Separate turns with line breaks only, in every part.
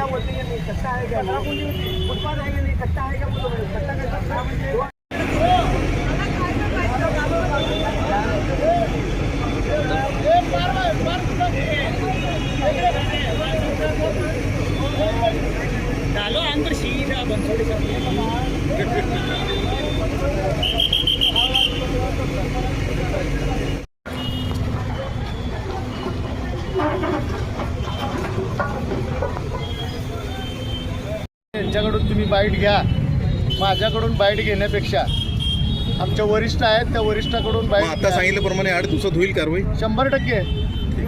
क्या बोलते हैं नहीं कट्टा है क्या फुटपाथ है नहीं कट्टा है क्या बोलो कट्टा का म्हणजे डालो अंदर सीधा बनसोड़ी
त्यांच्याकडून तुम्ही बाईट घ्या. माझ्याकडून बाईट घेण्यापेक्षा आमच्या वरिष्ठ आहेत त्या वरिष्ठाकडून बाईट
आता सांगितल्याप्रमाणे 8 दिवसात होईल कारवाई
100%.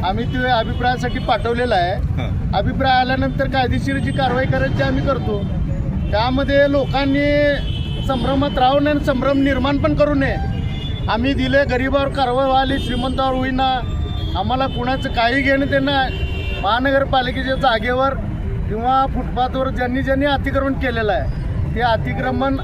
आम्ही ते अभिप्रायासाठी पाठवलेलं आहे. अभिप्राय आल्यानंतर कायदेशीर जी कारवाई करायची आम्ही करतो. त्यामध्ये लोकांनी संभ्रमात राहू नये, संभ्रम निर्माण पण करू नये. आम्ही दिले गरिबावर कारवाई व्हावी, श्रीमंतावर होईना. आम्हाला कुणाचं काही घेणं ते नाही. महानगरपालिकेच्या जागेवर किंवा फुटपाथवर ज्यांनी ज्यांनी अतिक्रमण केलेलं आहे ते अतिक्रमण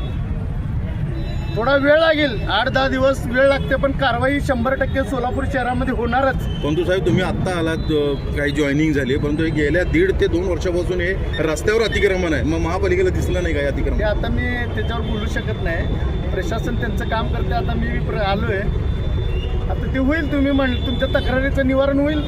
थोडा वेळ लागेल, 8-10 दिवस वेळ लागते, पण कारवाई 100% सोलापूर शहरामध्ये होणारच.
परंतु साहेब तुम्ही आत्ता आलात, काही जॉईनिंग झाली, परंतु गेल्या 1.5 ते 2 वर्षापासून हे रस्त्यावर अतिक्रमण आहे. मग महापालिकेला दिसलं नाही काय अतिक्रमण?
ते आता मी त्याच्यावर बोलू शकत नाही. प्रशासन त्यांचं काम करते. आता मी आलो आहे, आता ते होईल. तुम्ही तुमच्या तक्रारीचं निवारण होईल.